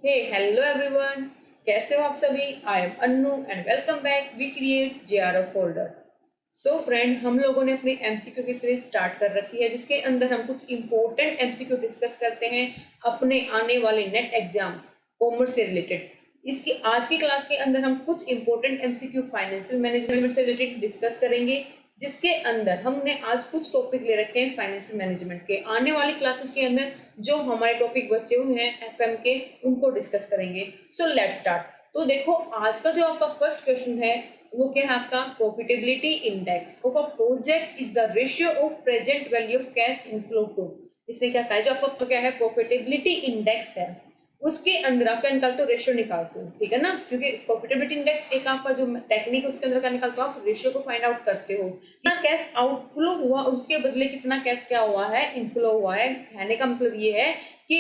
हे hello everyone, कैसे हो आप सभी। I am Annu and welcome back we create JRF folder. So friend, हम लोगों ने अपनी एमसीक्यू की सीरीज स्टार्ट कर रखी है जिसके अंदर हम कुछ इंपॉर्टेंट एमसीक्यू डिस्कस करते हैं अपने आने वाले नेट एग्जाम कॉमर्स से रिलेटेड। इसकी आज की क्लास के अंदर हम कुछ इंपॉर्टेंट एमसीक्यू फाइनेंशियल मैनेजमेंट से रिलेटेड डिस्कस करेंगे, जिसके अंदर हमने आज कुछ टॉपिक ले रखे हैं फाइनेंशियल मैनेजमेंट के। आने वाली क्लासेस के अंदर जो हमारे टॉपिक बचे हुए हैं एफएम के, उनको डिस्कस करेंगे। So let's start. तो देखो, आज का जो आपका फर्स्ट क्वेश्चन है वो क्या है, आपका profitability index of a project is the ratio of present value of cash inflow to. इसने क्या कहा है, जो आपका क्या है प्रॉफिटेबिलिटी इंडेक्स है उसके अंदर आप क्या निकालते हो, रेशियो निकालते हो, ठीक है ना। क्योंकि प्रॉफिटेबिलिटी इंडेक्स एक आपका जो टेक्निक उसके अंदर क्या निकालते हो, आप रेशियो को फाइंड आउट करते हो कितना कैश आउटफ्लो हुआ और उसके बदले कितना कैश क्या हुआ है, इनफ्लो हुआ है। कहने का मतलब ये है कि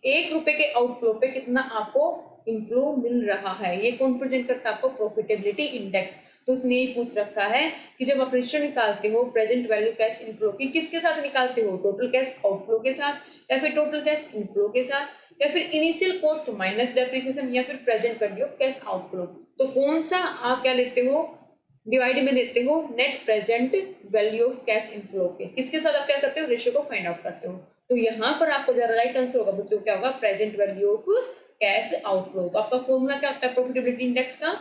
1 रुपए के आउटफ्लो पे कितना आपको इनफ्लो मिल रहा है। ये कौन प्रेजेंट करता है, आपको प्रॉफिटेबिलिटी इंडेक्स। तो उसने ये पूछ रखा है कि जब आप रेशियो निकालते हो प्रेजेंट वैल्यू कैश इनफ्लो की, किसके साथ निकालते हो, टोटल कैश आउटफ्लो के साथ या फिर टोटल कैश इनफ्लो के साथ या फिर इनिशियल कॉस्ट माइनस डेप्रिसिएशन या फिर present value of cash outflow. तो कौन सा आप क्या लेते हो, डिवाइड में लेते हो net present value of cash inflow के, किसके साथ आप क्या करते हो, रेशियो को फाइंड आउट करते हो। तो यहाँ पर आपको जरा राइट आंसर होगा बच्चों, क्या होगा, present value of cash outflow. तो आपका फॉर्मूला क्या होता है प्रॉफिटेबिलिटी इंडेक्स का,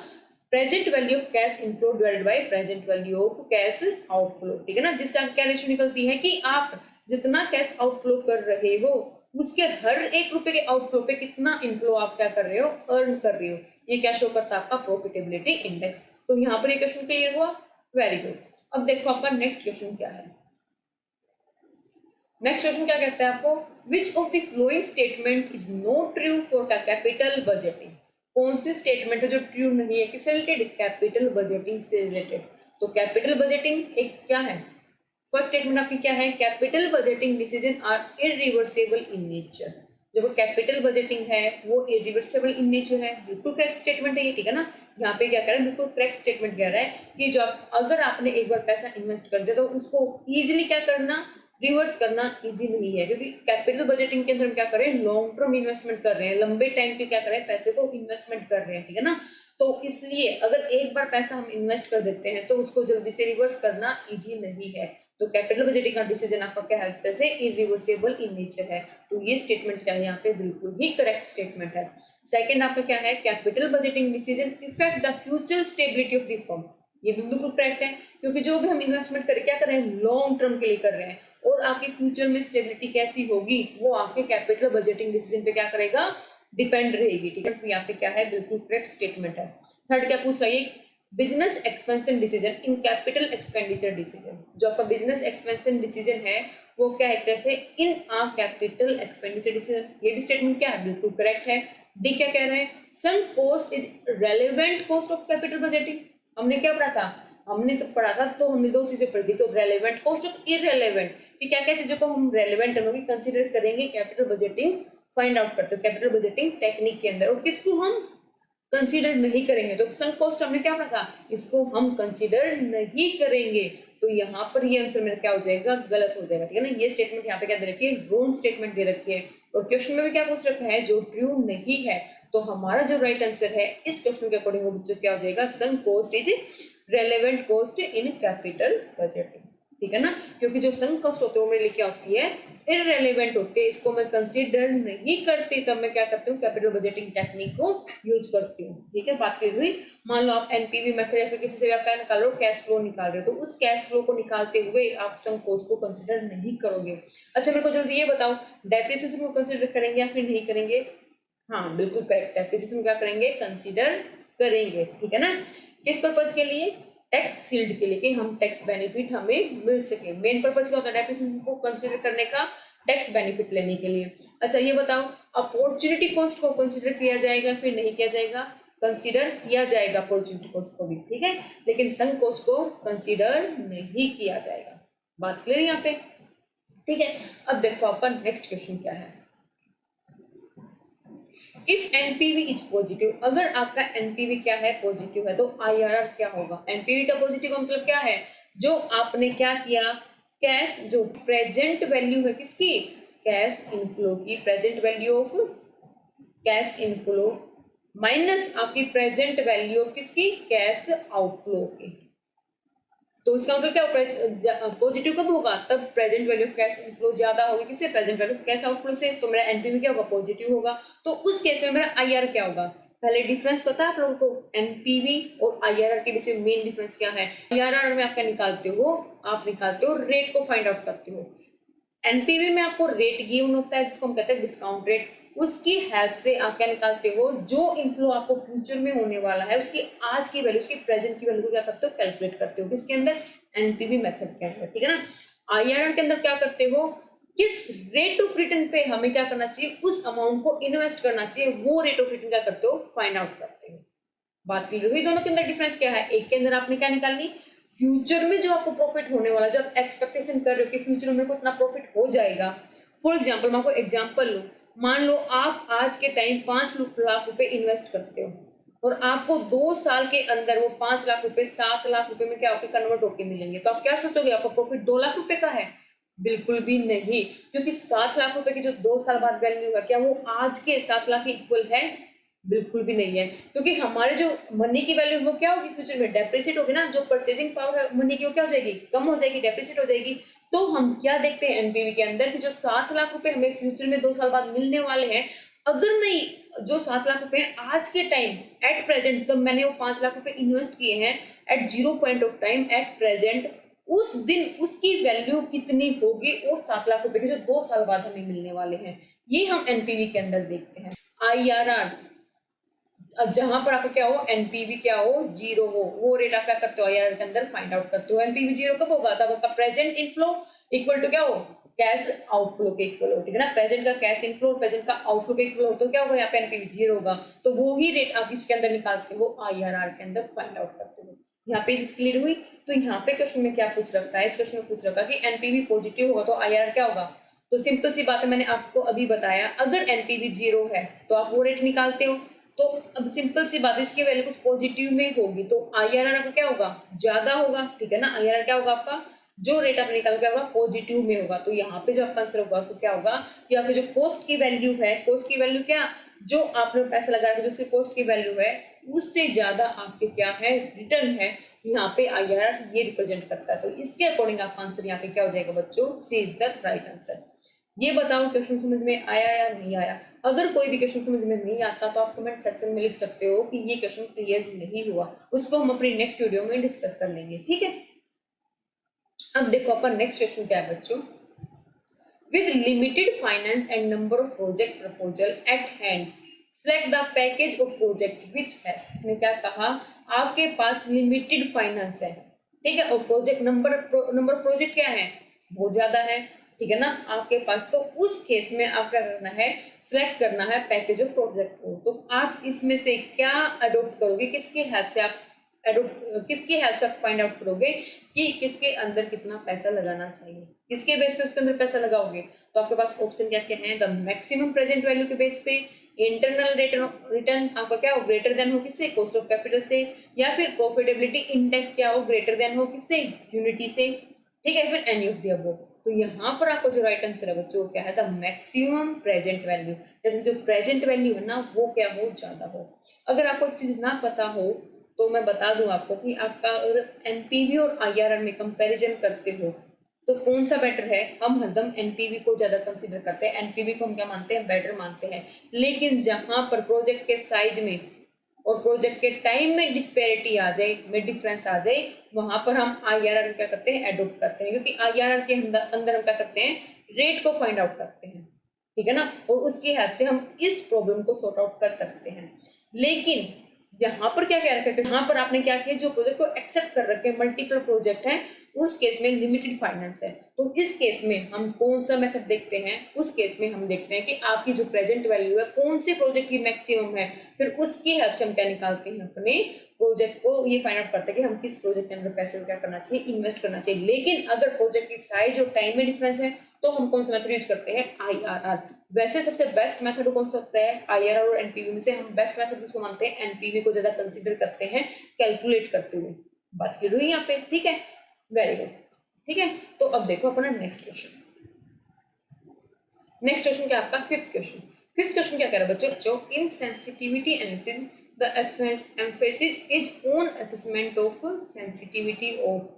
present value of cash inflow divided by present value of cash outflow, ठीक है ना। जिससे आप क्या रेशियो निकलती है कि आप जितना कैश आउटफ्लो कर रहे हो उसके हर 1 रुपए के आउटफ्लो पे कितना इनफ्लो आप क्या कर रहे हो, अर्न कर रहे हो। ये क्या शो करता है, आपका प्रॉफिटेबिलिटी इंडेक्स। तो यहाँ पर ये क्वेश्चन क्लियर हुआ, वेरी गुड। अब देखो आपका नेक्स्ट क्वेश्चन क्या है। नेक्स्ट क्वेश्चन क्या कहता है आपको, which of the following statement is not true for capital budgeting. कौन सी स्टेटमेंट है जो ट्रू नहीं है, किससे रिलेटेड, कैपिटल बजटिंग से रिलेटेड। तो कैपिटल बजटिंग एक क्या है, फर्स्ट स्टेटमेंट आपकी क्या है, capital budgeting decision are irreversible in nature. जो कैपिटल बजटिंग है वो इरिवर्सिबल इन नेचर है, बिल्कुल करेक्ट स्टेटमेंट है ये, ठीक है ना। यहाँ पे क्या कह रहा है, बिल्कुल करेक्ट स्टेटमेंट कह रहा है कि जो अगर आपने एक बार पैसा इन्वेस्ट कर दिया तो उसको इजिली क्या करना, रिवर्स करना इजी नहीं है। क्योंकि कैपिटल बजटिंग के अंदर हम क्या कर रहे हैं, लॉन्ग टर्म इन्वेस्टमेंट कर रहे हैं, लंबे टाइम के क्या कर रहे हैं, पैसे को इन्वेस्टमेंट कर रहे हैं, ठीक है ना। तो इसलिए अगर एक बार पैसा हम इन्वेस्ट कर देते हैं तो उसको जल्दी से रिवर्स करना इजी नहीं है। तो कैपिटल बजटिंग का डिसीजन आपका क्या है, से इरिवर्सिबल इन नेचर है। तो ये स्टेटमेंट क्या है यहाँ पे, बिल्कुल ही करेक्ट स्टेटमेंट है। सेकंड आपका क्या है, capital budgeting decision effect the future stability of the firm. ये भी बिल्कुल करेक्ट है, क्योंकि जो भी हम इन्वेस्टमेंट करें क्या कर रहे हैं, लॉन्ग टर्म के लिए कर रहे हैं, और आपके फ्यूचर में स्टेबिलिटी कैसी होगी वो आपके कैपिटल बजटिंग डिसीजन पे क्या करेगा, डिपेंड रहेगी, ठीक है। तो यहाँ पे क्या है, बिल्कुल करेक्ट स्टेटमेंट है। थर्ड क्या पूछ रहा है, business expansion decision in capital expenditure decision. जो आपका बिजनेस एक्सपेंशन डिसीजन है वो क्या है, कैसे, इन आ कैपिटल एक्सपेंडिचर डिसीजन। ये भी स्टेटमेंट क्या है, बिल्कुल करेक्ट है। डी क्या कह रहे हैं, some cost is relevant cost of capital budgeting. हमने क्या पढ़ा था, हमने तो पढ़ा था, तो हमने दो चीजें पढ़ी थी, तो रेलेवेंट कॉस्ट और इररेलेवेंट, कि क्या क्या चीजों को हम रेलेवेंट होगी कंसीडर करेंगे कैपिटल बजटिंग फाइंड आउट करते हो कैपिटल बजटिंग टेक्निक के अंदर, और किसको हम कंसीडर नहीं करेंगे। तो संक कॉस्ट हमने क्या पढ़ा था, इसको हम कंसीडर नहीं करेंगे। तो यहाँ पर ये आंसर मेरा क्या हो जाएगा, गलत हो जाएगा, ठीक है ना। ये स्टेटमेंट यहाँ पे क्या दे रखी है, रॉन्ग स्टेटमेंट दे रखी है। और क्वेश्चन में भी क्या पूछ रखा है, जो ट्रू नहीं है। तो हमारा जो राइट आंसर है इस क्वेश्चन के अकॉर्डिंग वो बच्चों क्या हो जाएगा, sunk cost is relevant cost in capital budgeting, ठीक है ना। क्योंकि जो संक कॉस्ट होते हैं वो मेरे लिए क्या होती है, इररेलेवेंट होते हैं, इसको मैं कंसीडर नहीं करती, तब मैं क्या करती हूँ, कैपिटल बजटिंग टेक्निक को यूज करती हूँ, ठीक है। बात क्लियर हुई। मान लो आप एनपीवी मेथड या फिर किसी से आप क्या निकाल रहे हो, कैश फ्लो निकाल रहे हो, तो उस कैश फ्लो को निकालते हुए आप संक कॉस्ट को कंसिडर नहीं करोगे। अच्छा मेरे को जल्दी ये बताओ, डेप्रिसिएशन को कंसिडर करेंगे या फिर नहीं करेंगे। हाँ बिल्कुल करेक्ट, डेप्रिसिएशन क्या करेंगे, कंसिडर करेंगे, ठीक है ना। किस पर्पज के लिए, टैक्स सील्ड के लिए, कि हम टैक्स बेनिफिट हमें मिल सके। मेन पर्पज क्या होता है डेप्रिसिएशन को कंसीडर करने का, टैक्स बेनिफिट लेने के लिए। अच्छा ये बताओ, अपॉर्चुनिटी कॉस्ट को कंसीडर किया जाएगा फिर नहीं किया जाएगा, कंसीडर किया जाएगा अपॉर्चुनिटी कॉस्ट को भी, ठीक है, लेकिन संक कॉस्ट को कंसीडर नहीं किया जाएगा। बात क्लियर यहाँ पे, ठीक है। अब देखो अपन नेक्स्ट क्वेश्चन क्या है, इफ एनपीवी इज पॉजिटिव, अगर आपका एनपीवी क्या है, पॉजिटिव है, तो आईआरआर क्या होगा। एनपीवी का पॉजिटिव का मतलब क्या है, जो आपने क्या किया, कैश जो प्रेजेंट वैल्यू है किसकी, कैश इनफ्लो की, present value of cash inflow minus आपकी प्रेजेंट वैल्यू ऑफ किसकी, कैश आउटफ्लो की। तो इसका मतलब क्या, पॉजिटिव कब होगा, तब present value of cash inflow ज्यादा होगी किससे, present value of cash outflow से। तो मेरा एनपीवी क्या होगा, पॉजिटिव होगा। तो उस केस में मेरा आईआर क्या होगा, पहले डिफरेंस पता है आप लोगों को, एनपीवी और आईआरआर के बीच में मेन डिफरेंस क्या है। आईआरआर में आपका निकालते हो, आप निकालते हो रेट को फाइंड आउट करते हो। एनपीवी में आपको रेट गिवन होता है जिसको हम कहते हैं डिस्काउंट रेट, उसकी हेल्प से आप क्या निकालते हो, जो इनफ्लो आपको फ्यूचर में होने वाला है उसकी आज की वैल्यू, उसकी प्रेजेंट की वैल्यू को क्या करते हो, कैलकुलेट करते हो किसके अंदर, एनपीवी मेथड के अंदर, ठीक है ना। आईआरआर के अंदर क्या करते हो, किस रेट ऑफ रिटर्न पे हमें क्या करना चाहिए, उस अमाउंट को इन्वेस्ट करना चाहिए, वो रेट ऑफ रिटर्न क्या करते हो, फाइंड आउट करते हो। बात क्लियर हुई, दोनों के अंदर डिफरेंस क्या है, एक के अंदर आपने क्या निकालनी, फ्यूचर में जो आपको प्रॉफिट होने वाला, जो आप एक्सपेक्टेशन कर रहे हो कि फ्यूचर में इतना प्रॉफिट हो जाएगा। फॉर एग्जाम्पल मैं आपको एग्जाम्पल लूँ, मान लो आप आज के टाइम 5 लाख रुपए इन्वेस्ट करते हो और आपको 2 साल के अंदर वो 5 लाख रुपए 7 लाख रुपए में क्या होकर कन्वर्ट होकर मिलेंगे, तो आप क्या सोचोगे, आपका प्रॉफिट 2 लाख रुपए का है, बिल्कुल भी नहीं, क्योंकि 7 लाख रुपए की जो 2 साल बाद वैल्यू है, क्या वो आज के 7 लाख के इक्वल है, बिल्कुल भी नहीं है। क्योंकि हमारे जो मनी की वैल्यू वो क्या होगी, फ्यूचर में डेप्रिसिएट होगी ना, जो परचेजिंग पावर है मनी की वो क्या हो जाएगी, कम हो जाएगी, डेप्रिसिएट हो जाएगी। तो हम क्या देखते हैं एनपीवी के अंदर कि जो 7 लाख रुपए हमें फ्यूचर में 2 साल बाद मिलने वाले हैं, अगर मैं जो 7 लाख रुपए आज के टाइम एट प्रेजेंट, मतलब मैंने वो 5 लाख रुपए इन्वेस्ट किए हैं at 0 point of time at present, उस दिन उसकी वैल्यू कितनी होगी, वो 7 लाख रुपए के जो 2 साल बाद हमें मिलने वाले हैं, ये हम एनपीवी के अंदर देखते हैं। आईआरआर, जहां पर आपका क्या हो, एनपीवी क्या हो, 0 हो, वो रेट आप क्या करते हो, आईआरआर के अंदर फाइंड आउट करते हो। एनपीवी 0 कब होगा, तब आपका प्रेजेंट इनफ्लो इक्वल टू क्या हो, कैश आउटफ्लो के इक्वल हो, ठीक है ना। प्रेजेंट का कैश इनफ्लो प्रेजेंट का आउटफ्लो के इक्वल हो, तो क्या होगा, यहाँ पे एनपीवी 0 होगा, तो वो ही रेट आप इसके अंदर निकालते हो, आईआरआर के अंदर फाइंड आउट करते हो। यहाँ पे चीज क्लियर हुई। तो यहाँ पे क्वेश्चन में क्या पूछ रखा है, इस क्वेश्चन में पूछ रखा है कि एनपीवी पॉजिटिव होगा तो आईआरआर क्या होगा। तो सिंपल सी बात है, मैंने आपको अभी बताया, अगर एनपीवी 0 है तो आप वो रेट निकालते हो। तो अब सिंपल सी बात, इसकी वैल्यू कुछ पॉजिटिव में होगी तो आईआरआर आपका क्या होगा, ज्यादा होगा, ठीक है ना। आईआरआर क्या होगा आपका, जो रेट आप निकाल क्या होगा, पॉजिटिव में होगा। तो यहाँ पे जो आपका आंसर होगा तो क्या होगा, या फिर जो कॉस्ट की वैल्यू है, कॉस्ट की वैल्यू क्या, जो आपने पैसा लगा जो उसकी कॉस्ट की वैल्यू है उससे ज्यादा आपके क्या है, रिटर्न है, यहाँ पे आईआरआर ये रिप्रेजेंट करता है। तो इसके अकॉर्डिंग आपका आंसर यहाँ पे क्या हो जाएगा बच्चों, सी इज द राइट आंसर। ये बताओ क्वेश्चन समझ में आया या नहीं आया। अगर कोई भी क्वेश्चन समझ में नहीं आता तो आप कमेंट सेक्शन में लिख सकते हो कि ये क्वेश्चन क्लियर नहीं हुआ, उसको हम अपनी नेक्स्ट वीडियो में डिस्कस कर लेंगे, ठीक है। अब देखो अपन नेक्स्ट क्वेश्चन क्या है बच्चों, with limited finance and number of project proposal eight hand select the package of project which है। इसने क्या कहा, आपके पास लिमिटेड फाइनेंस है, ठीक है, और प्रोजेक्ट नंबर प्रोजेक्ट क्या है, बहुत ज्यादा है, ठीक है ना आपके पास। तो उस केस में आप क्या करना है, सिलेक्ट करना है पैकेज ऑफ प्रोजेक्ट को। तो आप इसमें से क्या अडोप्ट करोगे, किसकी हेल्प से आप किसकी हेल्प से आप फाइंड आउट करोगे कि किसके अंदर कितना पैसा लगाना चाहिए, किसके बेस पे उसके अंदर पैसा लगाओगे। तो आपके पास ऑप्शन क्या क्या है, द मैक्सिमम प्रेजेंट वैल्यू के बेस पे, इंटरनल रिटर्न आपका क्या हो, ग्रेटर देन हो किससे, कॉस्ट ऑफ कैपिटल से, या फिर प्रॉफिटेबिलिटी इंडेक्स क्या हो, ग्रेटर देन हो किससे, यूनिटी से, ठीक है, फिर एनी ऑफ द अबव। तो यहाँ पर आपको जो राइट आंसर है बच्चों क्या है, द मैक्सिमम प्रेजेंट वैल्यू, जब जो प्रेजेंट वैल्यू है ना वो क्या हो, ज्यादा हो। अगर आपको चीज ना पता हो तो मैं बता दूं आपको कि आपका अगर एनपीवी और आईआरआर में कंपैरिजन करते हो तो कौन सा बेटर है, हम हरदम एनपीवी को ज्यादा कंसीडर करते हैं, एनपीवी को हम क्या मानते हैं, बेटर मानते हैं। लेकिन जहां पर प्रोजेक्ट के साइज में और प्रोजेक्ट के टाइम में डिस्पैरिटी आ जाए, में डिफरेंस आ जाए, वहां पर हम आईआरआर क्या करते हैं, एडोप्ट करते हैं, क्योंकि आईआरआर के अंदर हम क्या करते हैं, रेट को फाइंड आउट करते हैं, ठीक है ना, और उसकी हेल्प से हम इस प्रॉब्लम को सॉर्ट आउट कर सकते हैं। लेकिन यहाँ पर क्या रखा है, यहाँ पर आपने क्या किया, जो प्रोजेक्ट को एक्सेप्ट कर रखे हैं, मल्टीपल प्रोजेक्ट हैं, उस केस में लिमिटेड फाइनेंस है। तो इस केस में हम कौन सा मेथड देखते हैं, उस केस में हम देखते हैं कि आपकी जो प्रेजेंट वैल्यू है कौन से प्रोजेक्ट की मैक्सिमम है, फिर उसकी हेल्प से हम क्या निकालते हैं, अपने प्रोजेक्ट को ये फाइंड आउट करते हैं कि हम किस प्रोजेक्ट के अंदर पैसे क्या करना चाहिए, इन्वेस्ट करना चाहिए। लेकिन अगर प्रोजेक्ट की साइज और टाइम में डिफरेंस है तो हम कौन सा मेथड यूज करते हैं, आईआरआर। वैसे सबसे बेस्ट मेथड कौन सा होता है, आईआरआर और एनपीवी में से हम बेस्ट मेथड किसको मानते हैं, एनपीवी को ज्यादा कंसीडर करते हैं कैलकुलेट करते हुए। बात क्लियर हुई यहाँ पे, ठीक है, वेरी गुड, ठीक है। तो अब देखो अपना नेक्स्ट क्वेश्चन, नेक्स्ट क्वेश्चन क्या आपका फिफ्थ क्वेश्चन, फिफ्थ क्वेश्चन क्या कह रहा है बच्चों, in sensitivity analysis the emphasis is on assessment of sensitivity of.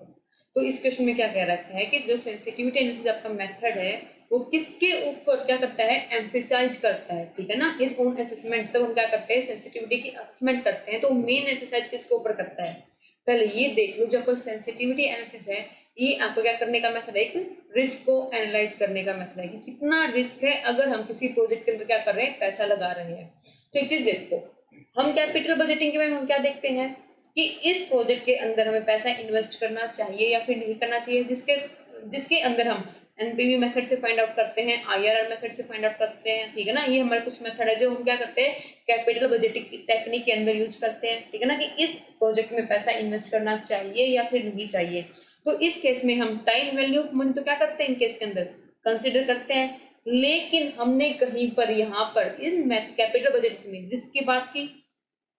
तो इस क्वेश्चन में क्या कह रखा है कि जो सेंसिटिविटी एनालिसिस आपका मेथड है वो किसके ऊपर क्या करता है, एम्फेसाइज करता है, ठीक है ना, इज ऑन असेसमेंट। तो हम क्या करते हैं, सेंसिटिविटी की असेसमेंट करते हैं, तो मेन एम्फेसाइज किसके ऊपर करता है, पहले ये देख लो। जो आपका सेंसिटिविटी एनालिसिस है ये आपको क्या करने का मेथड है, एक रिस्क को एनालाइज करने का मेथड है कि कितना रिस्क है अगर हम किसी प्रोजेक्ट के अंदर क्या कर रहे हैं, पैसा लगा रहे हैं। तो एक चीज देखो, हम कैपिटल बजटिंग के में हम क्या देखते हैं कि इस प्रोजेक्ट के अंदर हमें पैसा इन्वेस्ट करना चाहिए या फिर नहीं करना चाहिए, जिसके जिसके अंदर हम एनपीवी मेथड से फाइंड आउट करते हैं, आईआरआर मेथड से फाइंड आउट करते हैं, ठीक है ना। ये हमारे कुछ मेथड है जो हम क्या करते हैं कैपिटल बजटिंग टेक्निक के अंदर यूज करते हैं, ठीक है ना, कि इस प्रोजेक्ट में पैसा इन्वेस्ट करना चाहिए या फिर नहीं चाहिए। तो इस केस में हम टाइम वैल्यू ऑफ मनी तो क्या करते हैं इन केस के अंदर कंसिडर करते हैं, लेकिन हमने कहीं पर यहाँ पर इन कैपिटल बजट में रिस्क की बात की।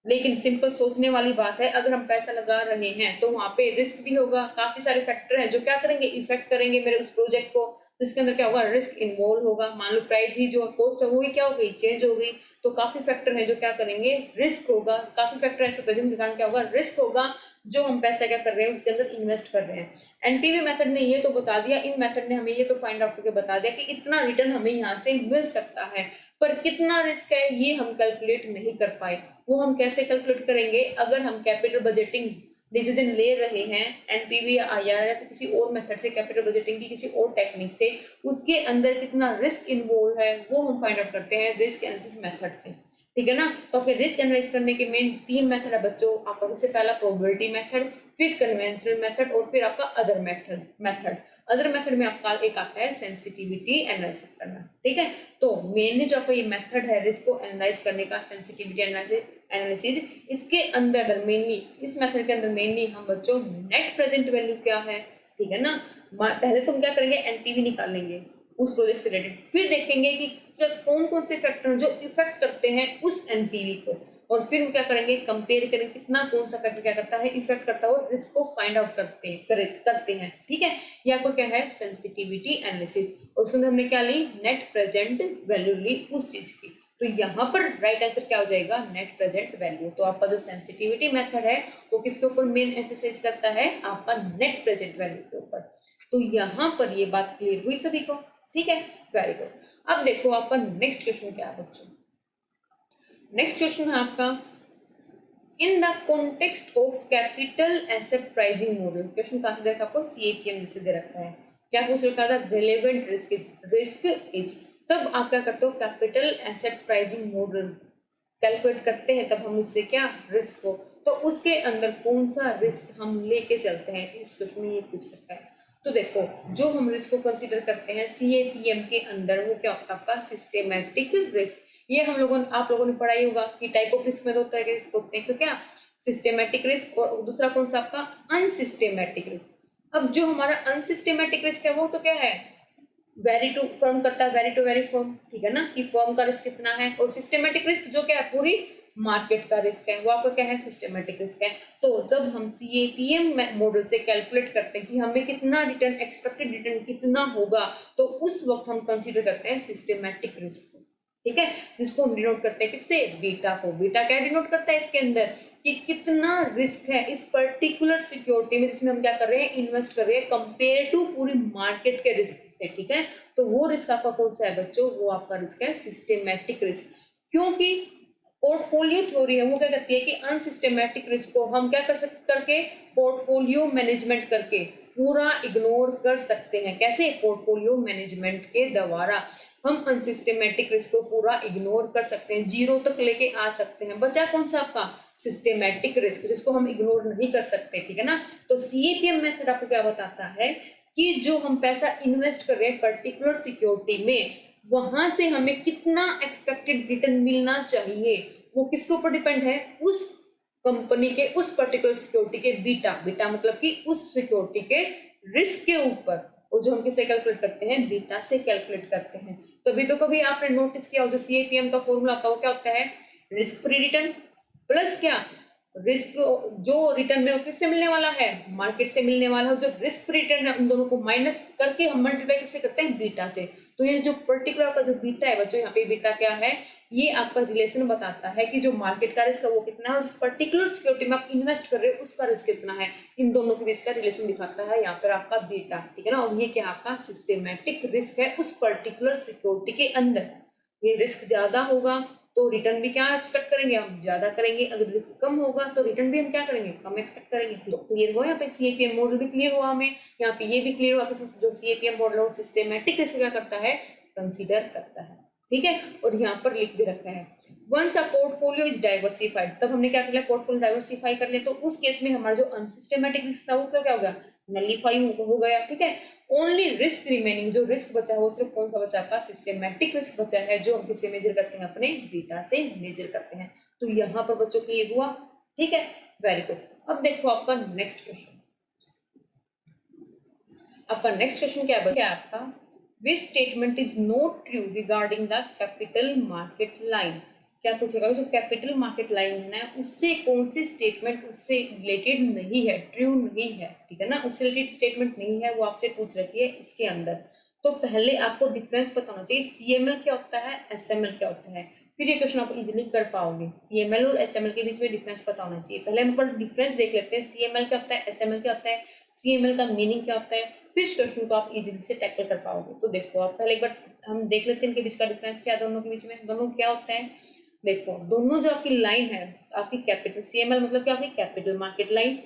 लेकिन सिंपल सोचने वाली बात है, अगर हम पैसा लगा रहे हैं तो वहां पे रिस्क भी होगा, काफी सारे फैक्टर हैं जो क्या करेंगे, इफेक्ट करेंगे मेरे उस प्रोजेक्ट को, जिसके अंदर क्या होगा, रिस्क इन्वॉल्व होगा। मान लो प्राइस ही जो कॉस्ट है वो ही क्या हो गई, चेंज हो गई। तो काफी फैक्टर है जो क्या करेंगे, रिस्क होगा। काफी फैक्टर ऐसे होते हैं जिनके कारण क्या होगा, रिस्क होगा, जो हम पैसा क्या कर रहे हैं उसके अंदर इन्वेस्ट कर रहे हैं। एनपीवी मेथड ने ये तो बता दिया, इन मेथड ने हमें ये तो फाइंड आउट करके बता दिया कि इतना रिटर्न हमें यहाँ से मिल सकता है, पर कितना रिस्क है ये हम कैलकुलेट नहीं कर पाए। वो हम कैसे कैलकुलेट करेंगे, अगर हम कैपिटल बजटिंग डिसीजन ले रहे हैं एनपीवी या आईआरआर या किसी और मेथड से, कैपिटल बजटिंग की किसी और टेक्निक से, उसके अंदर कितना रिस्क इन्वॉल्व है वो हम फाइंड आउट करते हैं रिस्क एनालिसिस मेथड से, ठीक है ना। तो आपके रिस्क एनालाइज करने के मेन 3 मेथड है बच्चों। आपका सबसे पहला प्रोबेबिलिटी मेथड, फिर कन्वेंशनल मेथड और फिर आपका अदर मेथड। अदर मेथड में आपका एक आता है सेंसिटिविटी एनालिसिस करना, ठीक है। तो मेनली जो आपका ये मेथड है रिस्क को एनालाइज करने का, सेंसिटिविटी एनालिसिस, इसके अंदर मेनली, इस मेथड के अंदर मेनली हम बच्चों नेट प्रेजेंट वैल्यू क्या है, ठीक है ना। पहले तो हम क्या करेंगे, एनपीवी निकालेंगे उस प्रोजेक्ट से रिलेटेड, फिर देखेंगे कि कौन कौन से फैक्टर जो इफेक्ट करते हैं उस एनपीवी को, और फिर वो क्या करेंगे, कंपेयर करेंगे कितना कौन सा फैक्टर क्या करता है, इफेक्ट करता है, और रिस्क को फाइंड आउट करते हैं, ठीक है। ये आपको क्या है, सेंसिटिविटी एनालिसिस। और उसके अंदर हमने क्या ली, नेट प्रेजेंट वैल्यू ली उस चीज की। तो यहाँ पर राइट आंसर क्या हो जाएगा, नेट प्रेजेंट वैल्यू। तो आपका जो सेंसिटिविटी मेथड है वो किसके ऊपर मेन एम्फेसाइज करता है, आपका नेट प्रेजेंट वैल्यू के ऊपर। तो यहाँ पर ये बात क्लियर हुई सभी को, ठीक है, वेरी गुड। अब देखो आपका नेक्स्ट क्वेश्चन क्या है बच्चों। नेक्स्ट क्वेश्चन है आपका, in the context of capital asset pricing model. Question कहाँ से दे रखा आपको, सीएपीएम से दे रखा है। क्या पूछ रखा था, रिलेवेंट रिस्क इज। तब आप क्या करते हो, capital asset pricing model calculate करते हैं, तब हम इससे क्या, रिस्क को, तो उसके अंदर कौन सा रिस्क हम लेके चलते हैं, इस क्वेश्चन में ये पूछ रखा है। तो देखो, जो हम रिस्क को कंसीडर करते हैं सीएपीएम के अंदर, वो क्या होता है आपका, सिस्टेमेटिक रिस्क। ये हम लोगों आप लोगों ने पढ़ाई होगा कि टाइप ऑफ रिस्क में 2 तरह के रिस्क होते हैं, तो क्या, सिस्टेमेटिक रिस्क, और दूसरा कौन सा आपका, अनसिस्टेमेटिक रिस्क। अब जो हमारा अनसिस्टेमेटिक रिस्क है वो तो क्या है, वेरी टू फर्म करता है, वेरी टू वेरी फर्म, ठीक है ना, कि फर्म का रिस्क कितना है। और सिस्टेमेटिक रिस्क जो क्या है, पूरी मार्केट का रिस्क है, वो आपका क्या है, सिस्टेमेटिक रिस्क है। तो जब हम सीएपीएम मॉडल से कैलकुलेट करते हैं कि हमें कितना रिटर्न, एक्सपेक्टेड रिटर्न कितना होगा, तो उस वक्त हम कंसीडर करते हैं सिस्टेमेटिक रिस्क को, ठीक है, जिसको हम डिनोट करते हैं किससे, बीटा को। बीटा क्या डिनोट करता है इसके अंदर, कि कितना रिस्क है इस पर्टिकुलर सिक्योरिटी में जिसमें हम क्या कर रहे हैं, इन्वेस्ट कर रहे हैं, कंपेयर टू पूरी मार्केट के रिस्क से, ठीक है। तो वो रिस्क आपका कौन सा है बच्चों, वो आपका रिस्क है सिस्टेमेटिक रिस्क। क्योंकि पोर्टफोलियो थ्योरी है वो क्या कहती है कि अनसिस्टेमेटिक रिस्क को हम क्या करके, पोर्टफोलियो मैनेजमेंट करके पूरा इग्नोर कर सकते हैं। कैसे, पोर्टफोलियो मैनेजमेंट के द्वारा हम अनसिस्टेमेटिक रिस्क को पूरा इग्नोर कर सकते हैं, 0 तक लेके आ सकते हैं। बचा कौन सा आपका, सिस्टेमेटिक रिस्क, जिसको हम इग्नोर नहीं कर सकते, ठीक है ना। तो सीएपीएम मेथड आपको क्या बताता है कि जो हम पैसा इन्वेस्ट कर रहे हैं पर्टिकुलर सिक्योरिटी में, वहां से हमें कितना एक्सपेक्टेड रिटर्न मिलना चाहिए, वो किसके ऊपर डिपेंड है, उस कंपनी के, उस पर्टिकुलर सिक्योरिटी के बीटा, बीटा मतलब कि उस सिक्योरिटी के रिस्क के ऊपर। और जो हम किससे कैलकुलेट करते हैं, बीटा से कैलकुलेट करते हैं। तभी तो कभी आपने नोटिस किया हो जो सीएपीएम का फॉर्मूला होता है वो क्या होता है, रिस्क फ्री रिटर्न प्लस क्या, रिस्क जो रिटर्न में किससे मिलने वाला है, मार्केट से मिलने वाला है। जो रिस्क फ्री रिटर्न है उन दोनों को माइनस करके हम मल्टीप्लाई किससे करते हैं, बीटा से। तो ये जो पर्टिकुलर का जो बीटा है बच्चों, यहाँ पे बीटा क्या है, ये आपका रिलेशन बताता है कि जो मार्केट का रिस्क है वो कितना है और उस पर्टिकुलर सिक्योरिटी में आप इन्वेस्ट कर रहे हो उसका रिस्क कितना है, इन दोनों के बीच का रिलेशन दिखाता है यहाँ पर आपका बीटा, ठीक है ना। और ये क्या आपका सिस्टेमेटिक रिस्क है उस पर्टिकुलर सिक्योरिटी के अंदर। ये रिस्क ज्यादा होगा तो रिटर्न भी क्या एक्सपेक्ट करेंगे, हम ज्यादा करेंगे। अगर रिस्क कम होगा तो रिटर्न भी हम क्या करेंगे, कम एक्सपेक्ट करेंगे। तो क्लियर हुआ यहाँ पे, सीएपीएम मॉडल भी क्लियर हुआ हमें, यहाँ पे ये भी क्लियर हुआ कि जो सीएपीएम मॉडल है सिस्टेमेटिक रिस्क क्या करता है, कंसीडर करता है, ठीक है। और यहाँ पर लिख भी रखा है once a portfolio is diversified, तब हमने क्या कर लिया, पोर्टफोलियो डाइवर्सिफाई कर लिया, तो उस केस में हमारा जो अनसिस्टेमेटिक रिस्क था वो क्या हो गया, नलीफाई हो गया, ठीक है। ओनली रिस्क रिमेनिंग, जो रिस्क बचा है वो सिर्फ कौन सा बचा, आपका सिस्टेमेटिक रिस्क बचा है, जो हम किससे मेजर करते हैं, अपने बीटा से मेजर करते हैं। तो यहाँ पर बच्चों क्लियर हुआ, ठीक है, वेरी गुड। अब देखो आपका नेक्स्ट क्वेश्चन, आपका नेक्स्ट क्वेश्चन क्या है, क्या आपका which statement is not true regarding the capital market line. क्या पूछेगा, जो कैपिटल मार्केट लाइन है ना उससे कौन सी स्टेटमेंट उससे रिलेटेड नहीं है, ट्रू नहीं है, ठीक है ना, उससे रिलेटेड स्टेटमेंट नहीं है, वो आपसे पूछ रखी है इसके अंदर। तो पहले आपको डिफरेंस पता होना चाहिए, सीएमएल क्या होता है, एसएमएल क्या होता है, फिर ये क्वेश्चन आप इजीली कर पाओगे। सीएमएल और एसएमएल के बीच में डिफरेंस पता होना चाहिए। पहले हम पर डिफरेंस देख लेते हैं, सीएमएल क्या होता है, एसएमएल क्या होता है, सीएमएल का मीनिंग क्या होता है, फिर इस क्वेश्चन को आप इजीली से टैकल कर पाओगे। तो देखो आप पहले एक बार हम देख लेते हैं इनके बीच का डिफरेंस क्या है, दोनों के बीच में, दोनों क्या होता है। देखो दोनों जो आपकी लाइन है आपकी कैपिटल, सीएमएल मतलब क्या, आपकी कैपिटल मार्केट लाइन,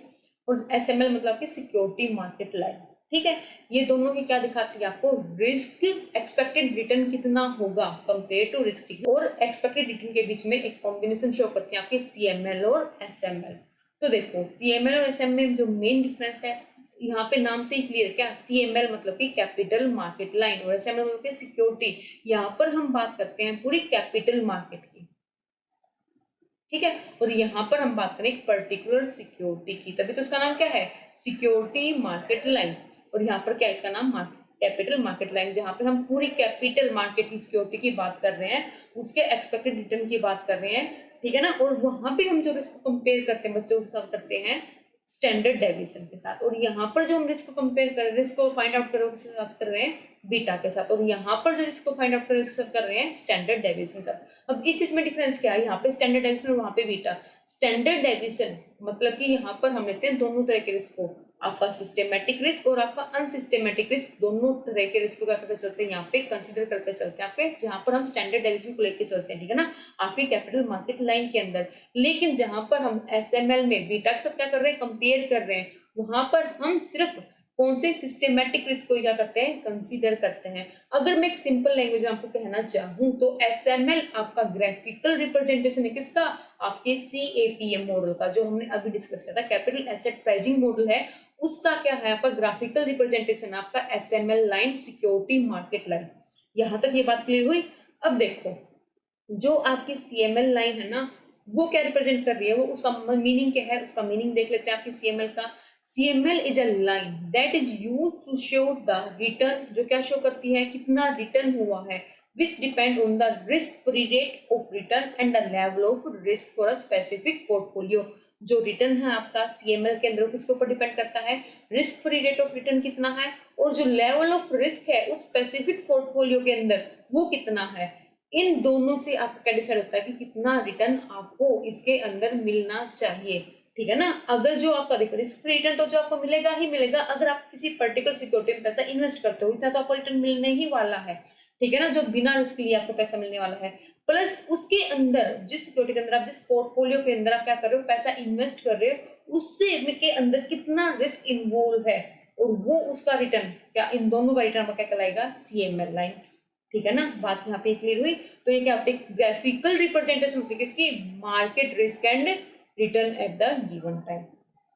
और एसएमएल मतलब आपकी सिक्योरिटी मार्केट लाइन, ठीक है। ये दोनों की क्या दिखाती है आपको, रिस्क एक्सपेक्टेड रिटर्न कितना होगा कंपेयर टू रिस्क, और एक्सपेक्टेड रिटर्न के बीच में एक कॉम्बिनेशन शो करते हैं आपके सीएमएल और एसएमएल। तो देखो सीएमएल और एसएमएल में जो मेन डिफरेंस है, यहाँ पे नाम से ही क्लियर, क्या सीएमएल मतलब कि कैपिटल मार्केट लाइन और एसएमएल मतलब कि सिक्योरिटी। यहाँ पर हम बात करते हैं पूरी कैपिटल मार्केट की, ठीक है, और यहाँ पर हम बात करें एक पर्टिकुलर सिक्योरिटी की, तभी तो इसका नाम क्या है, सिक्योरिटी मार्केट लाइन। और यहाँ पर क्या है, इसका नाम कैपिटल मार्केट लाइन, जहाँ पर हम पूरी कैपिटल मार्केट की सिक्योरिटी की बात कर रहे हैं, उसके एक्सपेक्टेड रिटर्न की बात कर रहे हैं, ठीक है ना। और वहां पे हम जो रिस्क कंपेयर करते हैं बच्चों के साथ करते हैं स्टैंडर्ड डेविएशन के साथ, और यहाँ पर जो हम रिस्क को कंपेयर कर रहे हैं, रिस्क को फाइंड आउट कर रहे हैं बीटा के साथ, और यहाँ पर जो रिस्क को फाइंड आउट कर रहे हैं स्टैंडर्ड डेविएशन के साथ। अब इस चीज में डिफरेंस क्या है, यहाँ पे स्टैंडर्ड डेविएशन और वहाँ पे बीटा। स्टैंडर्ड डेविएशन मतलब कि यहाँ पर हम लेते हैं दोनों तरह के रिस्क को, आपका सिस्टेमेटिक रिस्क और आपका अनसिस्टेमेटिक रिस्क, दोनों तरह के रिस्क को क्या करके चलते हैं, यहाँ पे कंसीडर करके चलते हैं आपके, जहाँ पर हम स्टैंडर्ड डेविएशन को लेके चलते हैं, ठीक है ना, आपकी कैपिटल मार्केट लाइन के अंदर। लेकिन जहां पर हम एसएमएल में बीटा के साथ क्या कर रहे हैं, कंपेयर कर रहे हैं, वहां पर हम सिर्फ कौन से सिस्टेमेटिक रिस्क को क्या करते हैं, कंसीडर करते हैं। अगर मैं एक सिंपल लैंग्वेज में आपको कहना चाहूँ तो एसएमएल आपका ग्राफिकल रिप्रेजेंटेशन है किसका, आपके सीएपीएम मॉडल का, जो हमने अभी डिस्कस किया था, कैपिटल एसेट प्राइसिंग मॉडल है, उसका क्या है आपका ग्राफिकल रिप्रेजेंटेशन, आपका SML line, security market line. यहां तक ये बात क्लियर हुई। अब देखो जो आपकी सीएमएल लाइन है ना वो क्या रिप्रेजेंट कर रही है, वो उसका मीनिंग क्या है, उसका मीनिंग देख लेते हैं आपकी सीएमएल का। CML is a line that is used to show the return, जो क्या शो करती है, कितना रिटर्न हुआ है, which depend on the risk free rate of return and the level of risk for a specific portfolio। जो return है आपका सीएमएल के अंदर किसके ऊपर डिपेंड करता है, risk free rate of return कितना है, और जो लेवल ऑफ रिस्क है उस स्पेसिफिक पोर्टफोलियो के अंदर वो कितना है। इन दोनों से आपका क्या डिसाइड होता है कि कितना रिटर्न आपको इसके अंदर मिलना चाहिए, ठीक है ना। अगर जो आपका देखो रिस्क फ्री रिटर्न तो जो आपको मिलेगा ही मिलेगा, अगर आप किसी पर्टिकुलर सिक्योरिटी में पैसा इन्वेस्ट करते हो इतना तो आपको रिटर्न मिलने ही वाला है, ठीक है ना, जो बिना रिस्क लिए आपको पैसा मिलने वाला है। प्लस उसके अंदर जिस सिक्योरिटी के अंदर आप जिस पोर्टफोलियो के अंदर आप क्या कर रहे हो, पैसा इन्वेस्ट कर रहे हो, उससे के अंदर कितना रिस्क इन्वॉल्व है और वो उसका रिटर्न क्या, इन दोनों का रिटर्न क्या कहलाएगा, सीएमएल लाइन, ठीक है ना। बात यहाँ पे क्लियर हुई। तो ये क्या होती है, ग्राफिकल रिप्रेजेंटेशन होती है किसकी, market risk and return at the given time,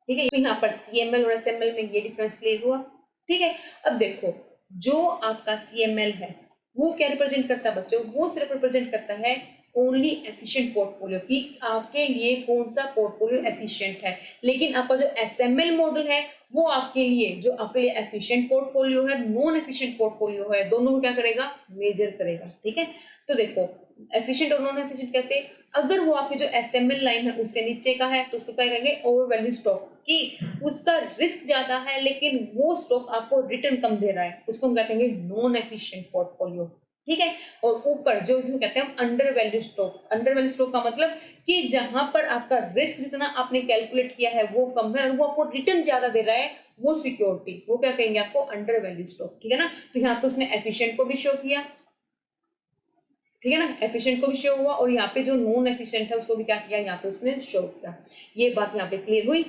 ठीक है। तो यहाँ पर सीएमएल और एसएमएल में ये डिफरेंस क्लियर हुआ, ठीक है। अब देखो जो आपका सीएमएल है वो क्या रिप्रेजेंट करता है बच्चों, वो सिर्फ रिप्रेजेंट करता है ओनली एफिशिएंट पोर्टफोलियो की आपके लिए कौन सा पोर्टफोलियो एफिशिएंट है। लेकिन आपका जो एसएमएल मॉडल है वो आपके लिए जो आपके लिए एफिशिएंट पोर्टफोलियो है, नॉन एफिशिएंट पोर्टफोलियो है, दोनों को क्या करेगा, मेजर करेगा। ठीक है, तो देखो एफिशिएंट और नॉन एफिशिएंट कैसे, अगर वो आपकी जो एसएमएल लाइन है उससे नीचे का है तो उसको क्या करेंगे, ओवर वैल्यू स्टॉक, कि उसका रिस्क ज्यादा है लेकिन वो स्टॉक आपको रिटर्न कम दे रहा है, उसको हम क्या कहेंगे, नॉन एफिशिएंट पोर्टफोलियो। ठीक है, और ऊपर जो इसको कहते हैं under value stock. Under value stock का मतलब कि जहां पर आपका रिस्क जितना आपने कैलकुलेट किया है वो कम है और वो आपको रिटर्न ज्यादा दे रहा है, वो सिक्योरिटी, वो क्या कहेंगे आपको, अंडर वैल्यू स्टॉक। ठीक है ना, तो यहाँ पे उसने एफिशिएंट को भी शो किया, ठीक है ना, एफिशिएंट को भी शो हुआ, और यहाँ पे जो नॉन एफिशिएंट है उसको भी क्या किया, यहाँ पे उसने शो किया। ये बात यहाँ पे क्लियर हुई,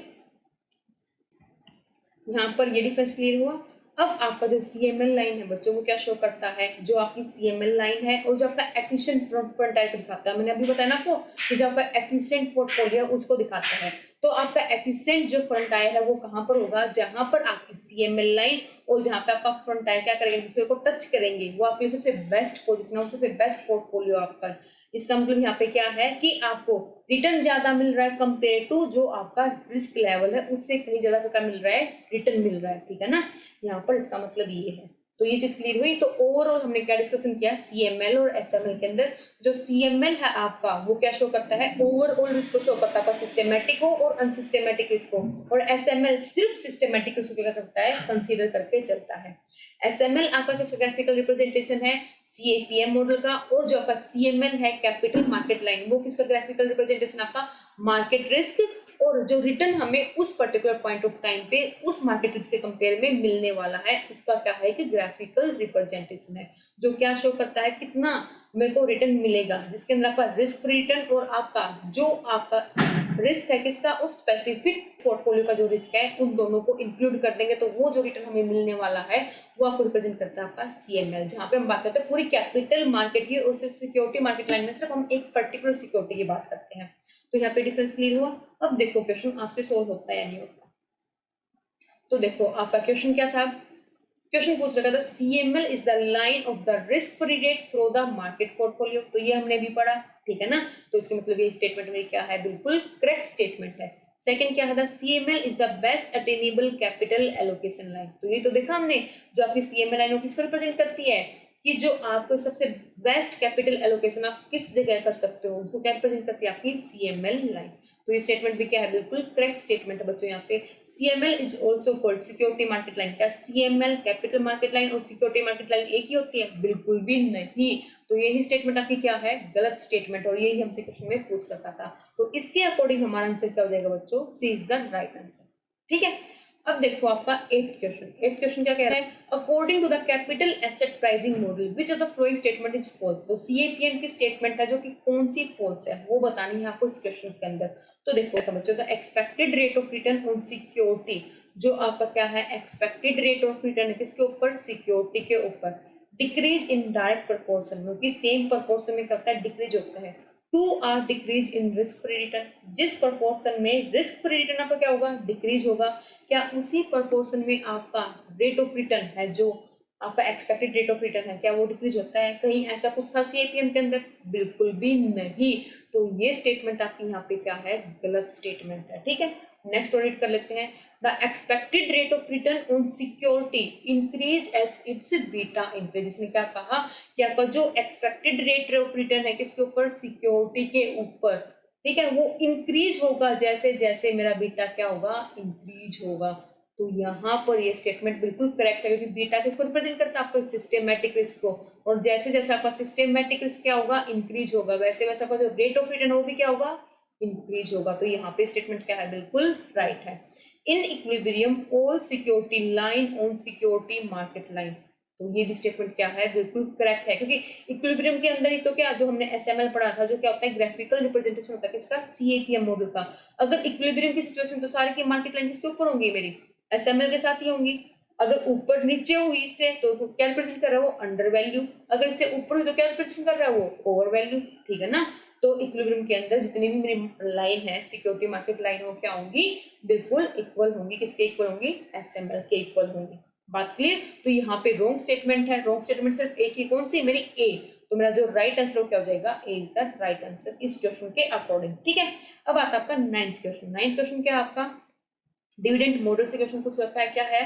यहाँ पर ये डिफरेंस क्लियर हुआ। अब आपका जो सीएमएल लाइन है बच्चों वो क्या शो करता है, जो आपकी सीएमएल लाइन है और जो आपका एफिशिएंट फ्रंटायर को दिखाता है। मैंने अभी बताया ना आपको कि जो आपका एफिशिएंट पोर्टफोलियो उसको दिखाता है, तो आपका एफिशिएंट जो फ्रंटायर है वो कहाँ पर होगा, जहां पर आपकी सीएमएल लाइन और जहां पे आपका फ्रंटायर क्या करेंगे, दूसरे को टच करेंगे, वो आपके सबसे बेस्ट पोजिशन है, सबसे बेस्ट पोर्टफोलियो आपका। इसका मतलब यहाँ पे क्या है कि आपको रिटर्न ज्यादा मिल रहा है कंपेयर टू जो आपका रिस्क लेवल है उससे कहीं ज्यादा क्या मिल रहा है, रिटर्न मिल रहा है। ठीक है ना, यहाँ पर इसका मतलब ये है। तो ये चीज क्लियर हुई। तो ओवरऑल हमने क्या डिस्कशन किया, सीएमएल और एसएमएल के अंदर जो सीएमएल है आपका वो क्या शो करता है, ओवरऑल रिस्क को शो करता है, आपका सिस्टमेटिक हो और अनसिस्टमेटिक रिस्क हो, और एसएमएल सिर्फ सिस्टमेटिक रिस्क को क्या करता है, कंसीडर करके चलता है। एसएमएल आपका किस ग्राफिकल रिप्रेजेंटेशन है, सीएपीएम मॉडल का, और जो आपका सीएमएल है कैपिटल मार्केट लाइन, वो किसका ग्राफिकल रिप्रेजेंटेशन, आपका मार्केट रिस्क, और जो रिटर्न हमें उस पर्टिकुलर पॉइंट ऑफ टाइम पे उस मार्केट रिस्क के कंपेयर में मिलने वाला है, उसका क्या है कि ग्राफिकल रिप्रेजेंटेशन है, जो क्या शो करता है कितना मेरे को रिटर्न मिलेगा, जिसके अंदर आपका रिस्क फ्री रिटर्न और आपका जो आपका रिस्क है किसका, उस स्पेसिफिक पोर्टफोलियो का जो रिस्क है उन दोनों को इंक्लूड कर देंगे, तो वो जो रिटर्न हमें मिलने वाला है वो आपको रिप्रेजेंट करता है आपका सीएमएल। जहां पे हम बात करते हैं पूरी कैपिटल मार्केट की और सिर्फ सिक्योरिटी मार्केट लाइन में सिर्फ हम एक पर्टिकुलर सिक्योरिटी की बात करते हैं। तो यहाँ पे डिफरेंस क्लियर हुआ। अब देखो क्वेश्चन आपसे सोल्व होता है या नहीं होता। तो देखो आपका क्वेश्चन क्या था, क्वेश्चन पूछ रखा था CML is the line of the risk free rate through the market portfolio, तो ये हमने भी पढ़ा। ठीक है ना, तो इसके मतलब ये स्टेटमेंट में क्या है, बिल्कुल करेक्ट स्टेटमेंट है। सेकंड क्या था, CML is the best attainable capital allocation line, तो ये तो देखा हमने, जो आपकी सीएमएल लाइन किसको रिप्रेजेंट करती है, कि जो आपको सबसे बेस्ट कैपिटल एलोकेशन आप किस जगह कर सकते हो, उसको क्या रिप्रेजेंट करती है, आपकी सीएमएल लाइन। तो ये स्टेटमेंट भी क्या है, बिल्कुल करेक्ट स्टेटमेंट है बच्चों। यहाँ पे CML is also called security market line, क्या सीएमएल कैपिटल मार्केट लाइन और सिक्योरिटी मार्केट लाइन एक ही होती है, बिल्कुल भी नहीं। तो यही स्टेटमेंट आपकी क्या है, गलत स्टेटमेंट, और यही हमसे क्वेश्चन में पूछ रखा था। तो इसके अकॉर्डिंग हमारा आंसर क्या हो जाएगा बच्चों, सी इज द राइट आंसर। ठीक है, अब देखो आपका एट्थ क्वेश्चन क्या कह रहा है, according to the capital asset pricing model which of the following statement is false. तो सीएपीएम की स्टेटमेंट है जो कि कौन सी फॉल्स है वो बतानी है आपको इस क्वेश्चन के अंदर। तो देखो बच्चों, the expected rate of return on security, जो आपका क्या है, एक्सपेक्टेड रेट ऑफ रिटर्न है किसके ऊपर, सिक्योरिटी के ऊपर, डिक्रीज इन डायरेक्ट प्रोपोर्शन, क्योंकि सेम प्रोपोर्शन में क्या होता है, डिक्रीज होता है, to or decrease in risk free return, जिस प्रोपोर्शन में रिस्क फ्री रिटर्न आपका क्या होगा, डिक्रीज होगा, क्या उसी प्रोपोर्शन में आपका रेट ऑफ रिटर्न है, जो आपका एक्सपेक्टेड रेट ऑफ रिटर्न है, क्या वो डिक्रीज होता है, कहीं ऐसा कुछ था सीएपीएम के अंदर, बिल्कुल भी नहीं। तो ये स्टेटमेंट आपकी यहाँ पे क्या है, गलत स्टेटमेंट है। ठीक है, नेक्स्ट ऑडिट कर लेते हैं, the expected rate of return on security increase as its beta increase. इसने क्या कहा कि आपका जो एक्सपेक्टेड रेट ऑफ रिटर्न है किसके ऊपर, सिक्योरिटी के ऊपर, ठीक है, वो इंक्रीज होगा जैसे जैसे मेरा बीटा क्या होगा, इंक्रीज होगा। तो यहाँ पर ये स्टेटमेंट बिल्कुल करेक्ट है, क्योंकि बीटा किसको रिप्रेजेंट करता है, आपका सिस्टेमेटिक रिस्क को, और जैसे जैसे आपका सिस्टेमेटिक रिस्क क्या होगा, इंक्रीज होगा, वैसे वैसे आपका जो रेट ऑफ रिटर्न वो भी क्या होगा, इंक्रीज होगा। तो यहाँ पे स्टेटमेंट क्या है, बिल्कुल राइट है। In equilibrium all security line on security market line, तो ये भी स्टेटमेंट क्या है, बिल्कुल करेक्ट है, क्योंकि इक्विलिब्रियम के अंदर ही तो क्या, जो हमने एसएमएल पढ़ा था, जो क्या होता है, ग्राफिकल रिप्रेजेंटेशन होता है किसका, सीएपीएम मॉडल का। अगर इक्विलिब्रियम की सिचुएशन, तो सारी की मार्केट लाइन किसके ऊपर होंगी, मेरी एसएमएल के साथ ही होंगी। अगर ऊपर नीचे हुई इससे तो क्या रिप्रेजेंट कर रहा है, वो अंडर वैल्यू, अगर इससे ऊपर हुई तो क्या रिप्रेजेंट कर रहा है, वो ओवर वैल्यू। ठीक है ना, तो इक्विलिब्रियम के अंदर जितनी भी मेरी लाइन है, सिक्योरिटी मार्केट लाइन, वो क्या होंगी, बिल्कुल इक्वल होंगी, किसके इक्वल होंगी, एसएमएल के इक्वल होंगी। बात क्लियर। तो यहाँ पे रॉन्ग स्टेटमेंट है, रॉन्ग स्टेटमेंट सिर्फ एक ही, कौन सी, मेरी ए, तो मेरा जो राइट आंसर क्या हो जाएगा, ए इज द राइट आंसर इस क्वेश्चन के अकॉर्डिंग। ठीक है, अब आता है आपका नाइन्थ क्वेश्चन। नाइन्थ क्वेश्चन क्या है आपका, डिविडेंड मॉडल से क्वेश्चन पूछ रखा है। क्या है,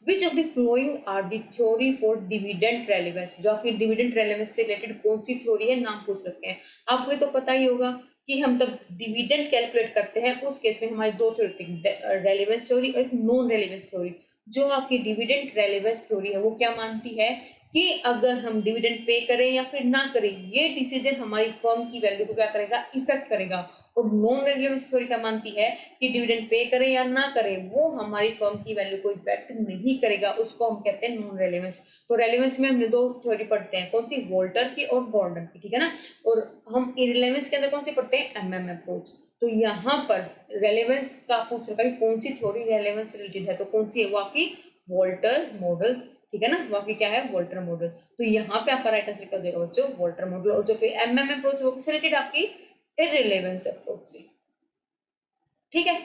which of the following are the theory for dividend relevance, जो आपकी डिविडेंड रेलेवेंस से रिलेटेड कौन सी थ्योरी है, नाम पूछ रखे हैं। आपको ये तो पता ही होगा कि हम तब डिविडेंड कैलकुलेट करते हैं उस केस में हमारी दो थ्योरी थी, रेलेवेंस थ्योरी और एक नॉन रेलेवेंस थ्योरी। जो आपकी डिविडेंड रेलेवेंस थ्योरी है वो क्या मानती है कि अगर हम डिविडेंड पे करें या फिर ना करें, ये डिसीजन हमारी फर्म की वैल्यू को क्या करेगा, इफेक्ट करेगा। और नॉन रेलेवेंस थ्योरी क्या मानती है कि डिविडेंड पे करें या ना करें वो हमारी फर्म की वैल्यू को इफेक्ट नहीं करेगा, उसको हम कहते हैं नॉन रेलेवेंस। तो रेलेवेंस में हमने दो थ्योरी पढ़ते हैं, कौन सी, वोल्टर की और गॉर्डन की, ठीक है ना। और हम इररिलेवेंस के अंदर कौन सी पढ़ते हैं, एमएम अप्रोच। तो यहाँ पर रेलेवेंस का पूछ रखा है कौन सी थ्योरी रेलेवेंस से रिलेटेड है, तो कौन सी है वो आपकी वोल्टर मॉडल, ठीक है ना, वो आपकी क्या है, वोल्टर मॉडल। तो यहाँ पे आपका राइट आंसर क्या हो जाएगा बच्चों, वोल्टर मॉडल। और जो कि एमएम अप्रोच वो किससे रिलेटेड, आपकी इररिलेवेंस अप्रोच से। ठीक है,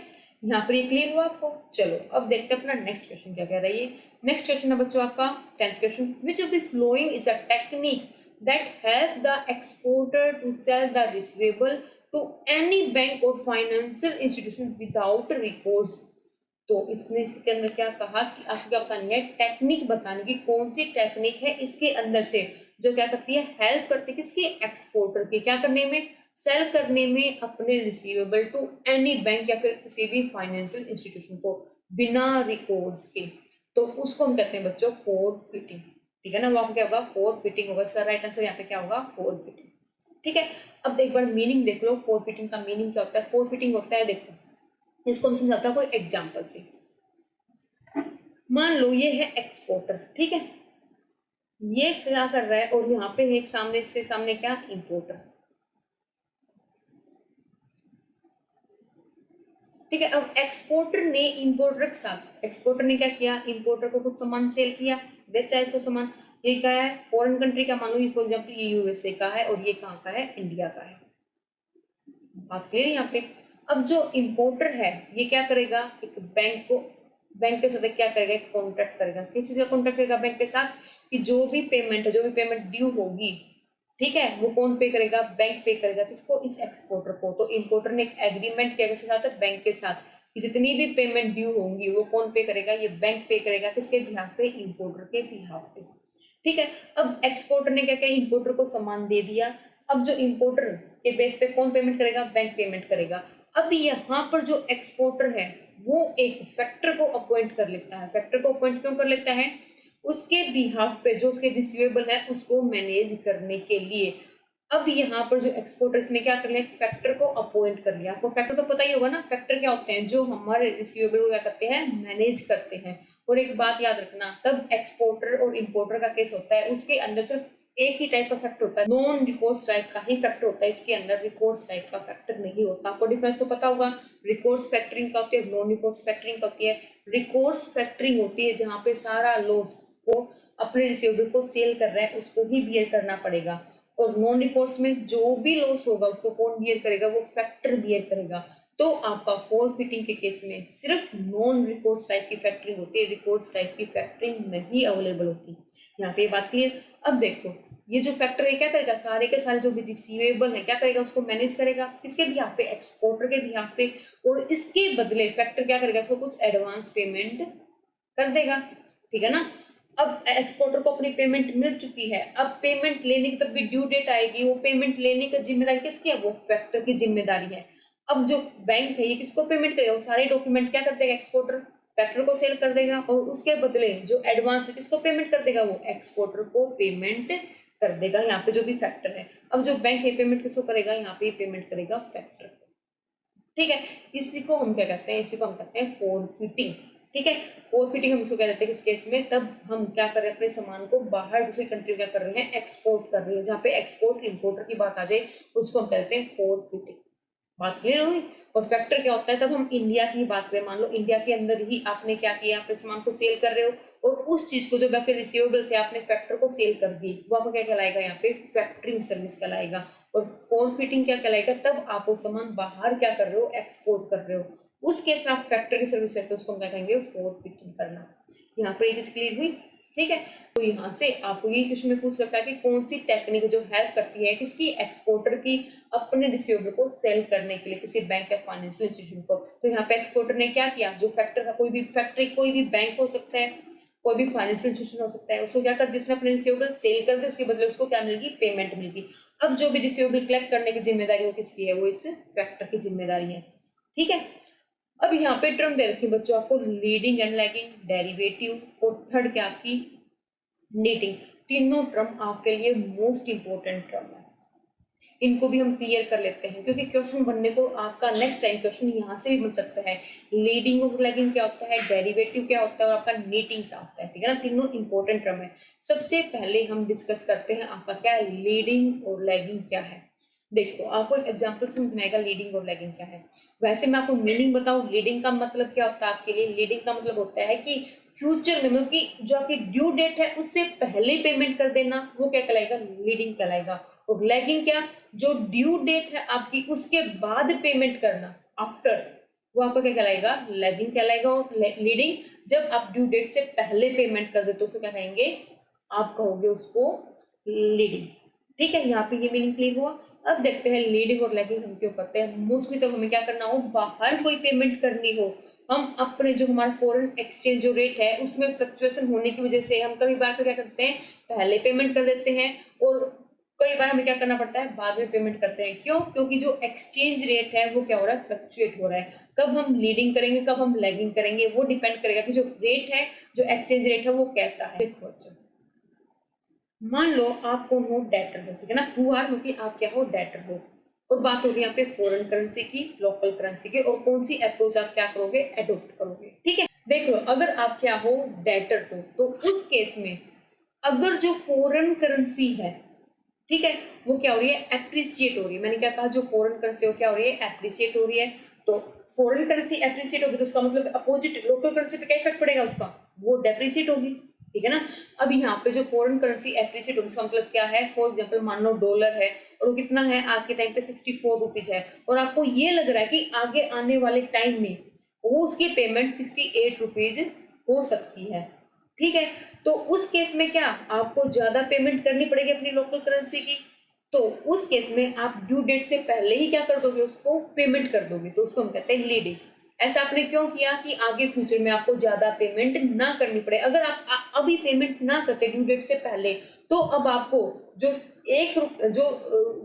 यहाँ पर ये क्लियर हुआ आपको। चलो अब देखते हैं अपना नेक्स्ट क्वेश्चन क्या कह रहा है। ये नेक्स्ट क्वेश्चन है बच्चों आपका 10th question, which of the following is a technique that help the exporter to sell the receivable to any bank और फाइनेंशियल इंस्टीट्यूशन विदाउट रिकोर्स। तो इसने इसके अंदर क्या कहा कि आपको क्या बतानी है, टेक्निक बताने की, कौन सी टेक्निक है इसके अंदर से जो क्या करती है, हेल्प करती है किसकी, एक्सपोर्टर की, क्या करने में, सेल करने में अपने रिसीवेबल टू एनी बैंक या फिर किसी भी फाइनेंशियल इंस्टीट्यूशन को बिना रिकोर्स के। तो उसको हम कहते हैं बच्चों फोर फिटिंग, ठीक है ना। वहां क्या होगा, फोर फिटिंग होगा। इसका राइट आंसर यहाँ पे क्या होगा, फोर फिटिंग। ठीक है, अब एक बार मीनिंग देख लो, फोर फिटिंग का मीनिंग क्या होता है। फोर फिटिंग होता है, देखो इसको हम समझाता हूँ कोई एग्जाम्पल से। मान लो ये है एक्सपोर्टर, ठीक है, ये क्या कर रहा है और यहाँ पे एक सामने से सामने क्या, इंपोर्टर। ठीक है, अब एक्सपोर्टर ने इंपोर्टर के साथ, एक्सपोर्टर ने क्या किया, इंपोर्टर को कुछ सामान सेल किया, बेचा इसको सामान। ये क्या है, फॉरेन कंट्री का, मान लो फॉर एग्जाम्पल ये यूएसए का है और ये कहाँ का है, इंडिया का है। बात क्लियर यहाँ पे। अब जो इंपोर्टर है ये क्या करेगा, एक बैंक को, बैंक के साथ क्या करेगा, एक कॉन्ट्रैक्ट करेगा। किस चीज का कॉन्ट्रैक्ट करेगा, बैंक के साथ, कि जो भी पेमेंट है, जो भी पेमेंट ड्यू होगी, ठीक है, वो कौन पे करेगा, बैंक पे करेगा। किसको, इस एक्सपोर्टर को। तो इंपोर्टर ने एक एग्रीमेंट किया किसके साथ, बैंक के साथ, कि जितनी भी पेमेंट ड्यू होंगी वो कौन पे करेगा, ये बैंक पे करेगा। किसके बिहाफ पे, इंपोर्टर के बिहाफ पे। ठीक है, अब एक्सपोर्टर ने क्या किया, इंपोर्टर को सामान दे दिया। अब जो इंपोर्टर के बेस पे कौन पेमेंट करेगा, बैंक पेमेंट करेगा। अब यहाँ पर जो एक्सपोर्टर है वो एक फैक्टर को अपॉइंट कर लेता है। फैक्टर को अपॉइंट क्यों कर लेता है, उसके बिहाफ पे जो उसके रिसीवेबल है उसको मैनेज करने के लिए। अब यहाँ पर जो एक्सपोर्टर्स ने क्या कर लिया, फैक्टर को अपॉइंट कर लिया। आपको फैक्टर तो पता ही होगा ना, फैक्टर क्या होते हैं, जो हमारे रिसीवेबल को क्या करते हैं, मैनेज करते हैं। और एक बात याद रखना, तब एक्सपोर्टर और इंपोर्टर का केस होता है उसके अंदर सिर्फ एक ही टाइप का फैक्टर होता है, नॉन रिकोर्स टाइप का ही फैक्टर होता है। इसके अंदर रिकोर्स टाइप का फैक्टर नहीं होता। आपको डिफरेंस तो पता होगा, रिकोर्स फैक्टरिंग का होती है, नॉन रिकोर्स फैक्टरिंग का होती है। रिकोर्स फैक्टरिंग होती है जहाँ पे सारा लॉस को अपने रिसीवेबल को सेल कर रहा है उसको ही बियर करना पड़ेगा। और नॉन रिकोर्स में जो भी लॉस होगा उसको कौन बियर करेगा, वो फैक्टर बियर करेगा। तो आपका फोर फिटिंग के केस में सिर्फ नॉन रिकोर्स टाइप की फैक्टरिंग होती है, रिकोर्स टाइप की फैक्टरिंग नहीं अवेलेबल होती। यहाँ पे बात क्लियर। अब देखो ये जो फैक्टर है क्या करेगा, सारे के सारे जो भी रिसीवेबल है क्या करेगा, उसको मैनेज करेगा। किसके भी यहाँ पे, एक्सपोर्टर के भी यहाँ पे। और इसके बदले फैक्टर क्या करेगा, इसको कुछ एडवांस पेमेंट कर देगा, ठीक है ना। अब एक्सपोर्टर को अपनी पेमेंट मिल चुकी है, अब पेमेंट लेने की तब भी ड्यू डेट आएगी, वो पेमेंट लेने की जिम्मेदारी किसकी है, वो फैक्टर की जिम्मेदारी है। अब जो बैंक है ये किसको पेमेंट करेगा, वो सारे डॉक्यूमेंट क्या कर देगा, एक्सपोर्टर फैक्टर को सेल कर देगा। और उसके बदले जो एडवांस है किसको पेमेंट कर देगा, वो एक्सपोर्टर को पेमेंट कर देगा। यहाँ पे जो भी फैक्टर है, अब जो बैंक है पेमेंट किसको करेगा, यहाँ पे पेमेंट करेगा फैक्टर। ठीक है, इसी को हम क्या कहते हैं, इसी को हम कहते हैं फोरफिटिंग। ठीक है, फोरफिटिंग हम इसको क्या कहते हैं किस केस में, तब हम क्या कर रहे हैं, अपने सामान को बाहर दूसरी कंट्री क्या कर रहे हैं, एक्सपोर्ट कर रहे हैं। जहाँ पे एक्सपोर्ट इंपोर्टर की बात आ जाए उसको हम कहते हैं फोरफिटिंग। बात क्लियर हुई। और फैक्टर क्या होता है, तब हम इंडिया की बात करें, मान लो इंडिया के अंदर ही आपने क्या किया, अपने सामान को सेल कर रहे हो और उस चीज को जो आपके रिसीवेबल थे आपने फैक्टर को सेल कर दी, वो आपको क्या कहलाएगा, यहाँ पे फैक्टरिंग सर्विस कहलाएगा। और फोरफिटिंग क्या कहलाएगा, तब आप वो सामान बाहर क्या कर रहे हो, एक्सपोर्ट कर रहे हो, उस केस में आप फैक्टर की सर्विस लेते हो, उसको हम क्या कहेंगे, फोरफिटिंग करना। यहाँ पर ये चीज क्लियर हुई। ठीक है। तो यहाँ से आपको ये क्वेश्चन में पूछ रखा है कि कौन सी टेक्निक जो हेल्प करती है किसकी, एक्सपोर्टर की, अपने रिसीवेबल को सेल करने के लिए किसी बैंक या फाइनेंशियल इंस्टीट्यूशन को। तो यहाँ पे एक्सपोर्टर ने क्या किया, जो फैक्टर था, कोई भी फैक्ट्री, कोई भी बैंक हो सकता है, कोई भी फाइनेंशियल इंस्टीट्यूशन हो सकता है, उसको क्या कर दिया उसने, अपने रिसीवेबल सेल कर दिया, उसके बदले उसको क्या मिलेगी, पेमेंट मिलेगी। अब जो भी रिसीवेबल कलेक्ट करने की जिम्मेदारी वो किसकी है, वो इस फैक्टर की जिम्मेदारी है। ठीक है। अब यहाँ पे टर्म दे रखी बच्चों आपको, लीडिंग एंड लैगिंग, डेरिवेटिव, और थर्ड क्या आपकी नीटिंग। तीनों टर्म आपके लिए मोस्ट इंपोर्टेंट टर्म है, इनको भी हम क्लियर कर लेते हैं क्योंकि क्वेश्चन बनने को आपका नेक्स्ट टाइम क्वेश्चन यहाँ से भी बन सकता है। लीडिंग और लैगिंग क्या होता है, डेरिवेटिव क्या होता है, और आपका नीटिंग क्या होता है। ठीक है ना, तीनों इंपॉर्टेंट टर्म है। सबसे पहले हम डिस्कस करते हैं आपका क्या है, लीडिंग और लैगिंग क्या है। देखो आपको एक एग्जांपल समझ में आएगा लीडिंग और लैगिंग क्या है। वैसे मैं आपको मीनिंग बताऊं, लीडिंग का मतलब क्या होता है आपके लिए, लीडिंग का मतलब होता है कि फ्यूचर में, मतलब कि जो आपकी ड्यू डेट है उससे पहले पेमेंट कर देना, वो क्या कहलाएगा, लीडिंग कहलाएगा। और लैगिंग क्या, जो ड्यू डेट है आपकी उसके बाद पेमेंट करना, आफ्टर, वो आपका क्या कहलाएगा, लैगिंग कहलाएगा। और लीडिंग जब आप ड्यू डेट से पहले पेमेंट कर देते हो उसको क्या कहेंगे, आप कहोगे उसको लीडिंग। ठीक है, यहाँ पे ये मीनिंग क्लियर हुआ। अब देखते हैं लीडिंग और लैगिंग हम क्यों करते हैं। मोस्टली तो हमें क्या करना हो, बाहर कोई पेमेंट करनी हो, हम अपने जो हमारा फॉरेन एक्सचेंज जो रेट है उसमें फ्लक्चुएशन होने की वजह से हम कई बार क्या करते हैं, पहले पेमेंट कर देते हैं, और कई बार हमें क्या करना पड़ता है, बाद में पेमेंट करते हैं। क्यों, क्योंकि जो एक्सचेंज रेट है वो क्या हो रहा है, फ्लक्चुएट हो रहा है। कब हम लीडिंग करेंगे, कब हम लैगिंग करेंगे, वो डिपेंड करेगा कि जो रेट है, जो एक्सचेंज रेट है वो कैसा है। देखो मान लो आप कौन हो, डेटर हो, ठीक है ना, हु आर, क्योंकि आप क्या हो, डेटर हो। और बात हो रही है यहाँ पे फॉरेन करेंसी की, लोकल करेंसी की, और कौन सी अप्रोच आप क्या करोगे, एडोप्ट करोगे। ठीक है, देखो अगर आप क्या हो, डेटर हो, तो उस केस में अगर जो फॉरेन करेंसी है, ठीक है, वो क्या हो रही है, एप्रिसिएट हो रही है। मैंने क्या कहा, जो फॉरेन करेंसी वो क्या हो रही है, एप्रिसिएट हो रही है। तो फॉरेन करेंसी एप्रिसिएट होगी तो उसका मतलब अपोजिट लोकल करेंसी पे क्या इफेक्ट पड़ेगा उसका, वो डेप्रिसिएट होगी। ठीक है ना। अब यहाँ पे जो फॉरेन करेंसी एप्रिसिएट होगी उसका मतलब क्या है, फॉर एग्जांपल मान लो डॉलर है और वो कितना है आज के टाइम पे 64 रुपीज है, और आपको ये लग रहा है कि आगे आने वाले टाइम में वो उसकी पेमेंट 68 रुपीज हो सकती है। ठीक है, तो उस केस में क्या आपको ज्यादा पेमेंट करनी पड़ेगी अपनी लोकल करेंसी की। तो उस केस में आप ड्यू डेट से पहले ही क्या कर दोगे, उसको पेमेंट कर दोगे, तो उसको हम कहते हैं लीडिंग। ऐसा आपने क्यों किया कि आगे फ्यूचर में आपको ज्यादा पेमेंट ना करनी पड़े। अगर आप अभी पेमेंट ना करते ड्यू डेट से पहले, तो अब आपको जो जो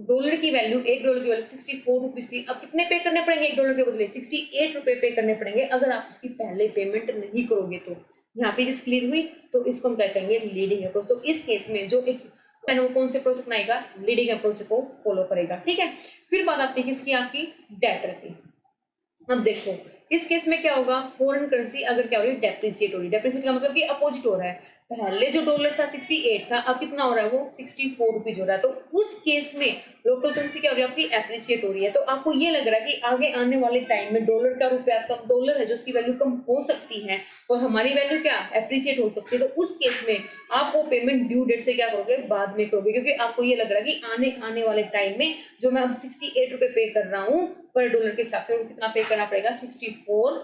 डॉलर की वैल्यू, $1 की वैल्यू 64 रुपीज थी, अब कितने पे करने पड़ेंगे, $1 के बदले 68 रुपए पे करने पड़ेंगे अगर आप उसकी पहले पेमेंट नहीं करोगे। तो यहाँ पे जिस क्लियर हुई, तो इसको हम क्या कहेंगे, लीडिंग अप्रोच। तो इस केस में जो एक वो कौन से अप्रोच अपनाएगा, लीडिंग अप्रोच को फॉलो करेगा। ठीक है, फिर बात आती है किसकी, आपकी डेटर की। अब देखो इस केस में क्या होगा, फॉरेन करेंसी अगर क्या हो रही है, डेप्रिसिएट हो रही है। डेप्रिसिएट का मतलब कि अपोजिट हो रहा है, पहले जो डॉलर था 68 था, अब कितना हो रहा है, वो 64 रुपीज हो रहा है। तो उस केस में लोकल करेंसी क्या हो रही है, आपकी एप्रिसिएट हो रही है। तो आपको ये लग रहा है कि आगे आने वाले टाइम में डॉलर का रुपया कम, डॉलर है जो उसकी वैल्यू कम हो सकती है और हमारी वैल्यू क्या एप्रिसिएट हो सकती है। तो उस केस में आप वो पेमेंट ड्यू डेट से क्या करोगे, बाद में करोगे, क्योंकि आपको ये लग रहा है कि आने वाले टाइम में जो मैं अब 68 रुपए पे कर रहा हूँ पर डॉलर के हिसाब से, कितना पे करना पड़ेगा, 64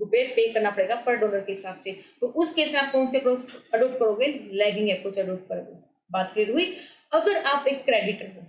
रुपए पे करना पड़ेगा पर डॉलर के हिसाब से। तो उस केस में आप कौन से अप्रोच अडोप्ट करोगे, लैगिंग अप्रोच अडोप्ट करोगे। बात क्लियर हुई। अगर आप एक क्रेडिटर हो,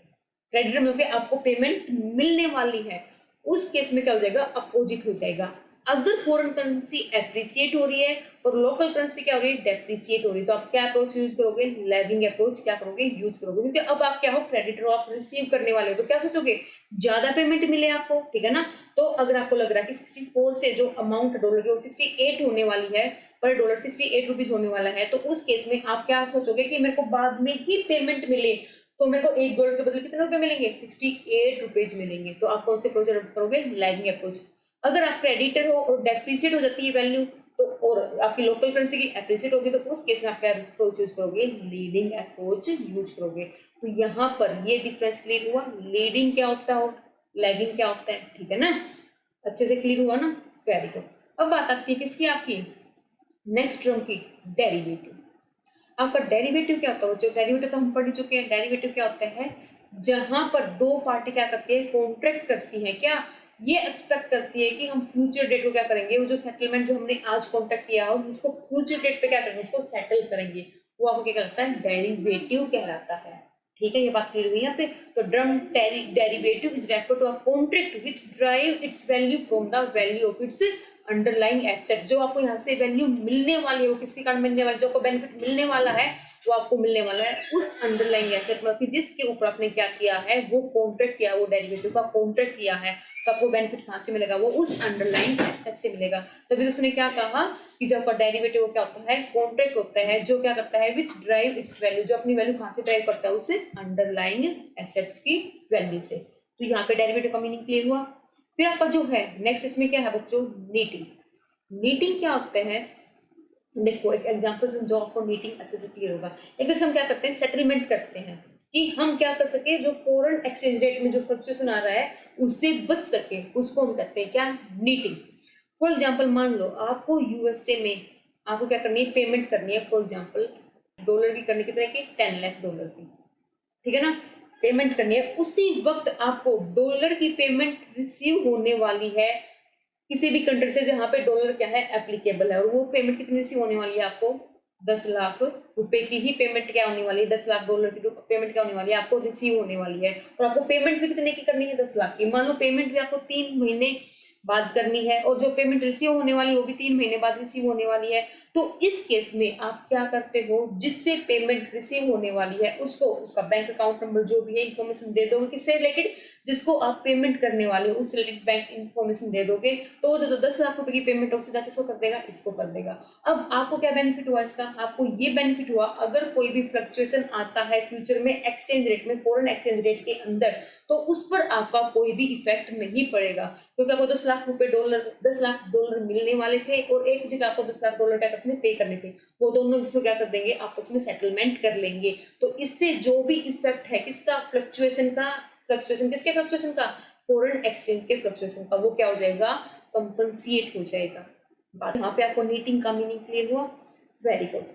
क्रेडिटर मतलब कि आपको पेमेंट मिलने वाली है, उस केस में क्या हो जाएगा, अपोजिट हो जाएगा। अगर फॉरेन करेंसी एप्रिसिएट हो रही है और लोकल करेंसी क्या हो रही है, डेप्रिसिएट हो रही है, तो आप क्या अप्रोच यूज करोगे, लैगिंग अप्रोच क्या करोगे, यूज करोगे। क्योंकि अब आप क्या हो, क्रेडिटर हो, आप रिसीव करने वाले हो, तो क्या सोचोगे, ज्यादा पेमेंट मिले आपको। ठीक है ना। तो अगर आपको लग रहा है कि 64 से जो अमाउंट डॉलर की वो 68 होने वाली है, पर डॉलर 68 रुपीज होने वाला है, तो उस केस में आप क्या सोचोगे कि मेरे को बाद में ही पेमेंट मिले, तो मेरे को $1 के बदले कितने रुपए मिलेंगे, 68 रुपीज मिलेंगे। तो आप कौन से अप्रोच अडॉप्ट करोगे, लैगिंग अप्रोच। अगर आप क्रेडिटर हो और डेप्रिसिएट हो जाती है वैल्यू, तो और आपकी लोकल करेंसी की एप्रिसिएट होगी, तो उस केस में आप क्या अप्रोच यूज करोगे, लीडिंग अप्रोच यूज करोगे। तो यहाँ पर ये डिफरेंस क्लियर हुआ, लीडिंग क्या होता है और लैगिंग क्या होता है। ठीक है ना, अच्छे से क्लियर हुआ ना, वेरी गुड। अब बात आती है किसकी, आपकी नेक्स्ट टर्म की, डेरिवेटिव। आपका डेरिवेटिव क्या होता है, जो डेरिवेटिव तो हम पढ़ चुके हैं। डेरिवेटिव क्या होता है, जहां पर दो पार्टी क्या करती है, कॉन्ट्रैक्ट करती है क्या, ये एक्सपेक्ट करती है कि हम फ्यूचर डेट को क्या करेंगे, वो जो सेटलमेंट जो हमने आज कॉन्टेक्ट किया हो उसको फ्यूचर डेट पे क्या करेंगे, उसको सेटल करेंगे। वो आपको क्या कहलाता है, डेरिवेटिव कहलाता है। ठीक है, ये बात क्लियर हुई यहाँ पे। तो ड्रम derivative is refer to a contract which drive its value from the value of its underlying asset. जो आपको यहाँ से वैल्यू मिलने वाली है, किसके कारण मिलने वाली, जो आपको बेनिफिट मिलने वाला है वो आपको मिलने वाला है उस अंडरलाइंग एसेट, मतलब कि जिसके ऊपर आपने क्या किया है, वो कॉन्ट्रैक्ट किया, वो डेरिवेटिव का कॉन्ट्रैक्ट किया है, तो आपको बेनिफिट कहाँ से मिलेगा, वो उस अंडरलाइंग एसेट से मिलेगा। तभी तो उसने क्या कहा कि जो आपका डेरिवेटिव क्या होता है, कॉन्ट्रैक्ट होता है, जो क्या करता है, विच ड्राइव इट्स वैल्यू, जो अपनी वैल्यू कहाँ से ड्राइव करता है, उसे अंडरलाइंग एसेट्स की वैल्यू से। तो यहाँ पे डेरिवेटिव का मीनिंग क्लियर हुआ। फिर आपका जो है नेक्स्ट इसमें क्या है बच्चों, नीटिंग। नीटिंग क्या होते हैं, देखो एक एग्जांपल समझो, आपको मीटिंग अच्छे से क्लियर होगा। एक हम क्या करते हैं, सेटलमेंट करते हैं कि हम क्या कर सके, जो फॉरेन एक्सचेंज रेट में जो फ्लक्चुएशन आ रहा है उससे बच सके, उसको हम कहते हैं क्या, नीटिंग। फॉर एग्जांपल मान लो आपको यूएसए में आपको क्या करनी है, पेमेंट करनी है, फॉर एग्जांपल डॉलर की करनी, कितने की, 10 लाख डॉलर की, ठीक है ना, पेमेंट करनी है। उसी वक्त आपको डॉलर की पेमेंट रिसीव होने वाली है किसी भी कंट्री से जहां पे डॉलर क्या है, एप्लीकेबल है, और वो पेमेंट कितनी सी होने वाली है, आपको 10 लाख रुपए की ही पेमेंट क्या होने वाली है, 10 लाख डॉलर की पेमेंट क्या होने वाली है, आपको रिसीव होने वाली है। और आपको पेमेंट भी कितने की करनी है, 10 लाख की। मान लो पेमेंट भी आपको 3 महीने बाद करनी है, और जो पेमेंट रिसीव होने वाली है वो भी 3 महीने बाद रिसीव होने वाली है। तो इस केस में आप क्या करते हो, जिससे पेमेंट रिसीव होने वाली है उसको उसका बैंक अकाउंट नंबर जो भी है इन्फॉर्मेशन दे दोगे, किससे रिलेटेड, जिसको आप पेमेंट करने वाले हो उस रिलेटेड बैंक इन्फॉर्मेशन दे दोगे, तो वो जो 10 लाख रुपए की पेमेंट हो सीधा किसको कर देगा, इसको कर देगा। अब आपको क्या बेनिफिट हुआ इसका, आपको ये बेनिफिट हुआ अगर कोई भी फ्लक्चुएशन आता है फ्यूचर में एक्सचेंज रेट में, फॉरेन एक्सचेंज रेट के अंदर, तो उस पर आपका कोई भी इफेक्ट नहीं पड़ेगा, क्योंकि आपको 10 लाख रुपए डॉलर 10 लाख डॉलर मिलने वाले थे और एक जगह आपको 10 लाख डॉलर क्या करने पे करने थे, वो दोनों इसको क्या कर देंगे, आपस में सेटलमेंट कर लेंगे। तो इससे जो भी इफेक्ट है किसका, फ्लक्चुएशन का, फ्लक्चुएशन किसके, फ्लक्चुएशन का, फॉरेन एक्सचेंज के फ्लक्चुएशन का, वो क्या हो जाएगा, कंपनसेट हो जाएगा। बात यहाँ पे आपको नीटिंग का मीनिंग क्लियर हुआ, वेरी गुड।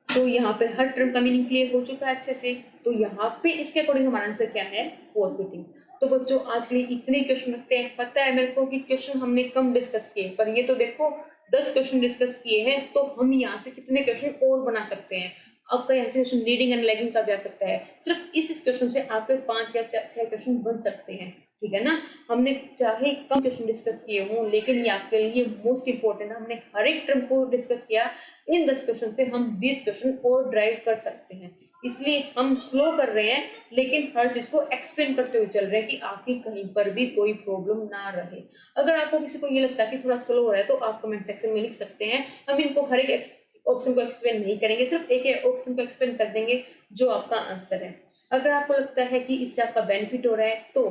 तो यहाँ पे हर टर्म का मीनिंग क्लियर हो चुका है अच्छे से। तो यहाँ पे इसके अकॉर्डिंग हमारा आंसर क्या है, फॉरफिटिंग। तो बच्चों आज के लिए इतने क्वेश्चन रखते हैं। पता है मेरे को कि क्वेश्चन हमने कम डिस्कस किए, पर ये तो देखो 10 क्वेश्चन डिस्कस किए हैं, तो हम यहाँ से कितने क्वेश्चन और बना सकते हैं। आपका यहाँ से क्वेश्चन रीडिंग एंड लैगिंग का भी आ सकता है। सिर्फ इस क्वेश्चन से आपके 5 या 6 क्वेश्चन बन सकते हैं, ठीक है ना। हमने चाहे कम क्वेश्चन डिस्कस किए हों, लेकिन ये आपके लिए मोस्ट इंपॉर्टेंट है, हमने हर एक टर्म को डिस्कस किया। इन 10 क्वेश्चन से हम 20 क्वेश्चन और ड्राइव कर सकते हैं, इसलिए हम स्लो कर रहे हैं, लेकिन हर चीज को एक्सप्लेन करते हुए चल रहे हैं कि आपकी कहीं पर भी कोई प्रॉब्लम ना रहे। अगर आपको किसी को ये लगता है कि थोड़ा स्लो हो रहा है, तो आप कमेंट सेक्शन में लिख सकते हैं। हम इनको हर एक ऑप्शन को एक्सप्लेन नहीं करेंगे, सिर्फ एक ऑप्शन को एक्सप्लेन कर देंगे जो आपका आंसर है। अगर आपको लगता है कि इससे आपका बेनिफिट हो रहा है, तो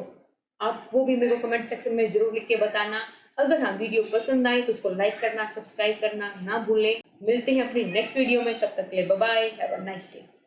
आप वो भी मेरे को कमेंट सेक्शन में जरूर लिख के बताना। अगर हाँ वीडियो पसंद आए तो उसको लाइक करना, सब्सक्राइब करना ना भूलें। मिलते हैं अपनी नेक्स्ट वीडियो में, तब तक के लिए bye bye, have a nice day.